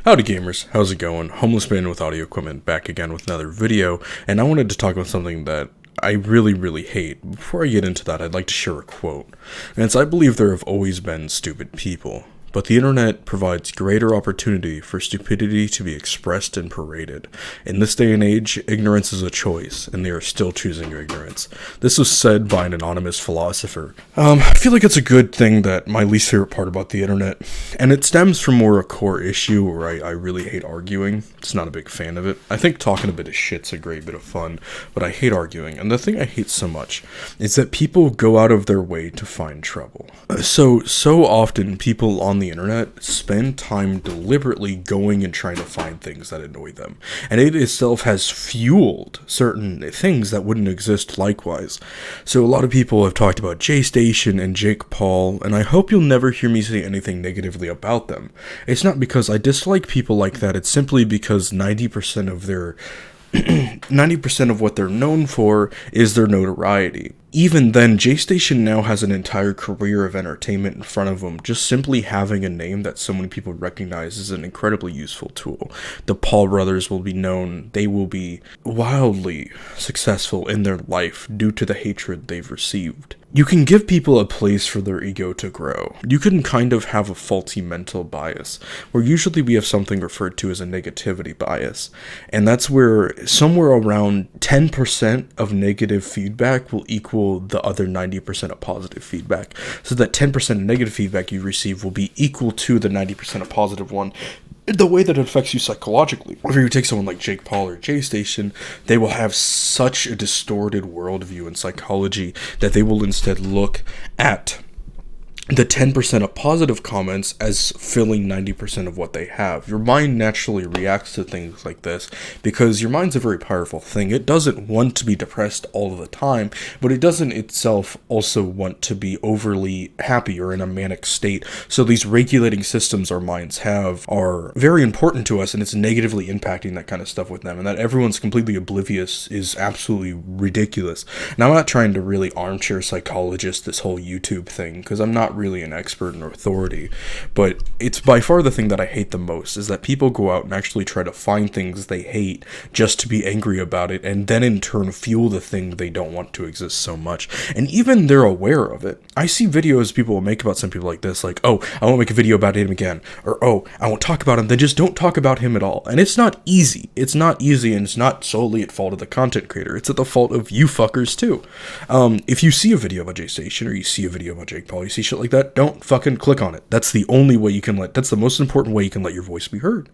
Howdy gamers, how's it going? Homeless Man with audio equipment back again with another video, and I wanted to talk about something that I really hate. Before I get into that, I'd like to share a quote, and it's, I believe there have always been stupid people, but the internet provides greater opportunity for stupidity to be expressed and paraded. In this day and age, ignorance is a choice, and they are still choosing ignorance. This was said by an anonymous philosopher. I feel like it's a good thing that my least favorite part about the internet, and it stems from more a core issue where I really hate arguing. Just not a big fan of it. I think talking a bit of shit's a great bit of fun, but I hate arguing, and the thing I hate so much is that people go out of their way to find trouble. So often people on the internet spend time deliberately going and trying to find things that annoy them, and it itself has fueled certain things that wouldn't exist likewise. So a lot of people have talked about Jaystation and Jake Paul, and I hope you'll never hear me say anything negatively about them. It's not because I dislike people like that, it's simply because 90% of their 90% of what they're known for is their notoriety. Even then, Jaystation now has an entire career of entertainment in front of them. Just simply having a name that so many people recognize is an incredibly useful tool. The Paul brothers will be known. They will be wildly successful in their life due to the hatred they've received. You can give people a place for their ego to grow. You can kind of have a faulty mental bias, where usually we have something referred to as a negativity bias. And that's where somewhere around 10% of negative feedback will equal the other 90% of positive feedback. So that 10% of negative feedback you receive will be equal to the 90% of positive one. The way that it affects you psychologically. If you take someone like Jake Paul or Jaystation, they will have such a distorted worldview in psychology that they will instead look at the 10% of positive comments as filling 90% of what they have. Your mind naturally reacts to things like this because your mind's a very powerful thing. It doesn't want to be depressed all of the time, but it doesn't itself also want to be overly happy or in a manic state. So these regulating systems our minds have are very important to us, and it's negatively impacting that kind of stuff with them. And that everyone's completely oblivious is absolutely ridiculous. Now, I'm not trying to really armchair psychologist this whole YouTube thing, because I'm not really an expert or authority, but it's by far the thing that I hate the most, is that people go out and actually try to find things they hate just to be angry about it, and then in turn fuel the thing they don't want to exist so much. And even they're aware of it. I see videos people will make about some people like this, like, oh, I won't make a video about him again, or oh, I won't talk about him, then just don't talk about him at all. And it's not easy. It's not easy, and it's not solely at fault of the content creator. It's at the fault of you fuckers too. If you see a video about Jaystation, or you see a video about Jake Paul, you see shit like that, don't fucking click on it. That's the only way you can that's the most important way you can let your voice be heard.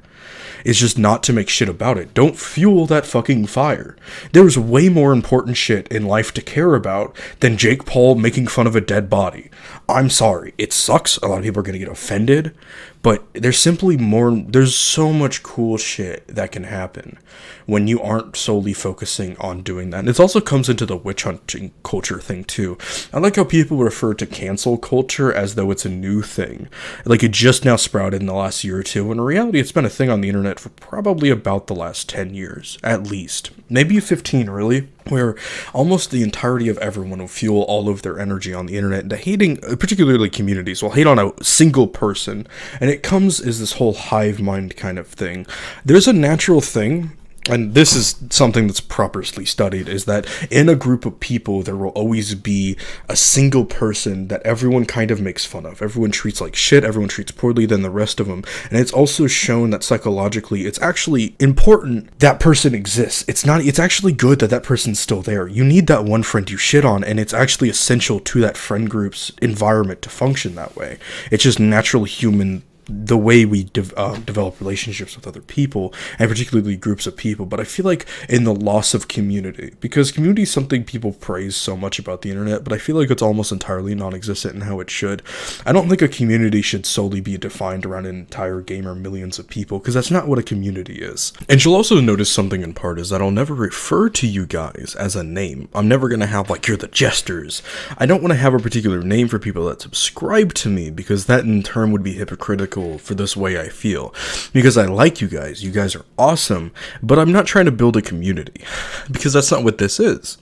It's just not to make shit about it. Don't fuel that fucking fire. There's way more important shit in life to care about than Jake Paul making fun of a dead body. I'm sorry. It sucks. A lot of people are going to get offended, but there's simply more, there's so much cool shit that can happen when you aren't solely focusing on doing that. And it also comes into the witch hunting culture thing too. I like how people refer to cancel culture as though it's a new thing. Like it just now sprouted in the last year or two, when in reality it's been a thing on the internet for probably about the last 10 years, at least. Maybe 15 really, where almost the entirety of everyone will fuel all of their energy on the internet into hating, particularly communities, will hate on a single person, and it comes as this whole hive mind kind of thing. There's a natural thing, and this is something that's properly studied, is that in a group of people, there will always be a single person that everyone kind of makes fun of. Everyone treats like shit, everyone treats poorly than the rest of them. And it's also shown that psychologically, it's actually important that person exists. It's actually good that that person's still there. You need that one friend you shit on, and it's actually essential to that friend group's environment to function that way. It's just natural human, the way we develop relationships with other people, and particularly groups of people. But I feel like in the loss of community, because community is something people praise so much about the internet, but I feel like it's almost entirely non-existent in how it should. I don't think a community should solely be defined around an entire game or millions of people, because that's not what a community is. And you'll also notice something in part is that I'll never refer to you guys as a name. I'm never going to have like, you're the Jesters. I don't want to have a particular name for people that subscribe to me, because that in turn would be hypocritical for this way I feel, because I like you guys are awesome, but I'm not trying to build a community, because that's not what this is.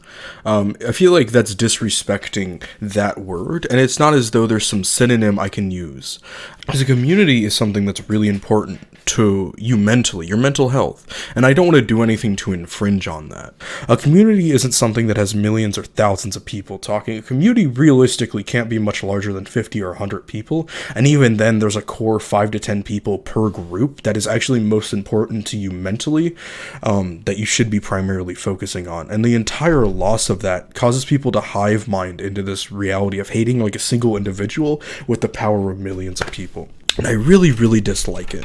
I feel like that's disrespecting that word, and it's not as though there's some synonym I can use. Because a community is something that's really important to you mentally, your mental health, and I don't want to do anything to infringe on that. A community isn't something that has millions or thousands of people talking. A community realistically can't be much larger than 50 or 100 people, and even then there's a core 5 to 10 people per group that is actually most important to you mentally, that you should be primarily focusing on. And the entire loss of that causes people to hive mind into this reality of hating like a single individual with the power of millions of people. And I really, really dislike it.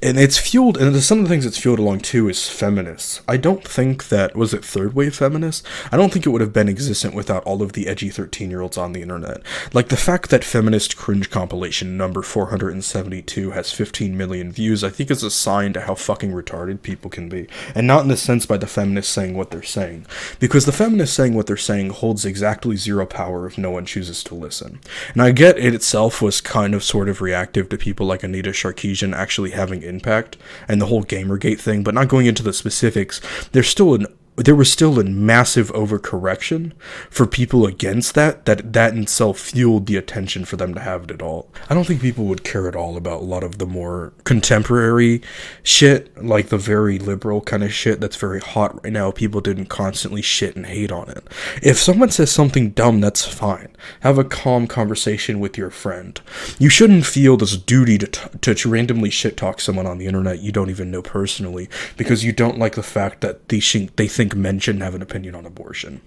And it's fueled, and some of the things it's fueled along too is feminists. I don't think that, was it third wave feminists? I don't think it would have been existent without all of the edgy 13-year-olds on the internet. Like the fact that feminist cringe compilation number 472 has 15 million views, I think is a sign to how fucking retarded people can be. And not in the sense by the feminists saying what they're saying. Because the feminists saying what they're saying holds exactly zero power if no one chooses to listen. And I get it itself was kind of sort of reactive to people like Anita Sarkeesian actually having impact and the whole Gamergate thing, but not going into the specifics, there was still a massive overcorrection for people against that in itself fueled the attention for them to have it at all. I don't think people would care at all about a lot of the more contemporary shit, like the very liberal kind of shit that's very hot right now. People didn't constantly shit and hate on it. If someone says something dumb, that's fine. Have a calm conversation with your friend. You shouldn't feel this duty to randomly shit talk someone on the internet you don't even know personally because you don't like the fact that they think men shouldn't have an opinion on abortion.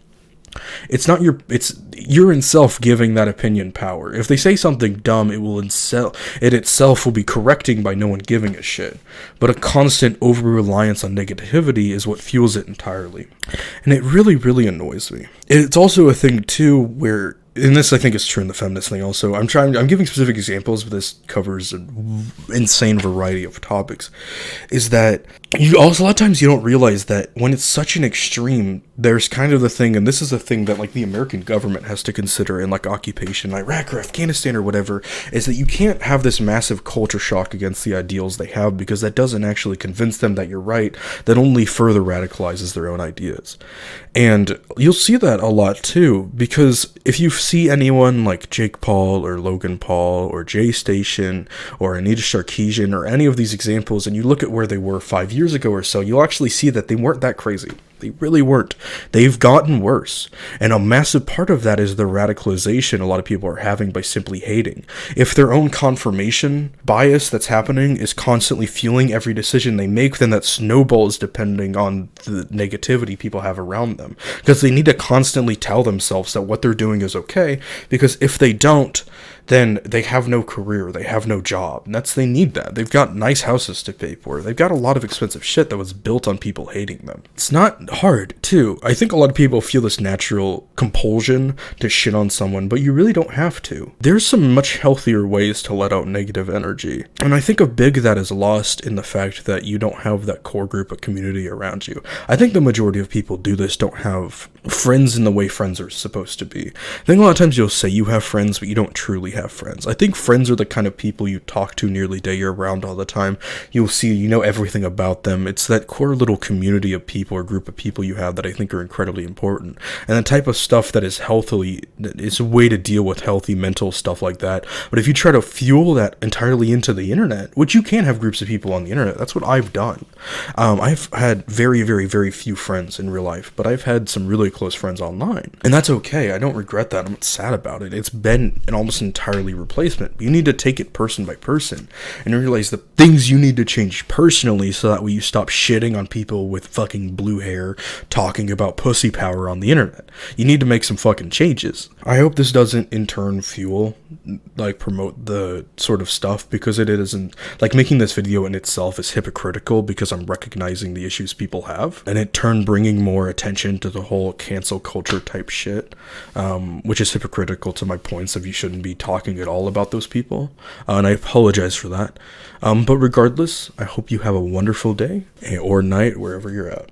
It's you're in self giving that opinion power. If they say something dumb, it itself will be correcting by no one giving a shit. But a constant over-reliance on negativity is what fuels it entirely. And it really, really annoys me. It's also a thing too where, and this I think is true in the feminist thing also, I'm giving specific examples, but this covers an insane variety of topics, is that a lot of times you don't realize that when it's such an extreme, there's kind of the thing, and this is a thing that like the American government has to consider in like occupation, Iraq or Afghanistan or whatever, is that you can't have this massive culture shock against the ideals they have because that doesn't actually convince them that you're right, that only further radicalizes their own ideas. And you'll see that a lot too, because if you see anyone like Jake Paul or Logan Paul or Jaystation or Anita Sarkeesian or any of these examples, and you look at where they were 5 years ago or so, you'll actually see that they weren't that crazy. They really weren't. They've gotten worse. And a massive part of that is the radicalization a lot of people are having by simply hating. If their own confirmation bias that's happening is constantly fueling every decision they make, then that snowballs depending on the negativity people have around them. Because they need to constantly tell themselves that what they're doing is okay, because if they don't, then they have no career, they have no job, and they need that. They've got nice houses to pay for, they've got a lot of expensive shit that was built on people hating them. It's not hard, too. I think a lot of people feel this natural compulsion to shit on someone, but you really don't have to. There's some much healthier ways to let out negative energy, and I think a big that is lost in the fact that you don't have that core group of community around you. I think the majority of people don't have friends in the way friends are supposed to be. I think a lot of times you'll say you have friends, but you don't truly have friends. I think friends are the kind of people you talk to nearly day year round all the time. You'll see, you know everything about them. It's that core little community of people or group of people you have that I think are incredibly important. And the type of stuff that is a way to deal with healthy mental stuff like that. But if you try to fuel that entirely into the internet, which you can have groups of people on the internet, that's what I've done. I've had very, very, very few friends in real life, but I've had some really close friends online. And that's okay. I don't regret that. I'm not sad about it. It's been an almost entirely replacement. But you need to take it person by person and realize the things you need to change personally so that way you stop shitting on people with fucking blue hair talking about pussy power on the internet. You need to make some fucking changes. I hope this doesn't in turn fuel, promote the sort of stuff, because it isn't, making this video in itself is hypocritical because I'm recognizing the issues people have, and it turned bringing more attention to the whole cancel culture type shit, which is hypocritical to my points of you shouldn't be talking at all about those people, and I apologize for that. But regardless, I hope you have a wonderful day or night wherever you're at.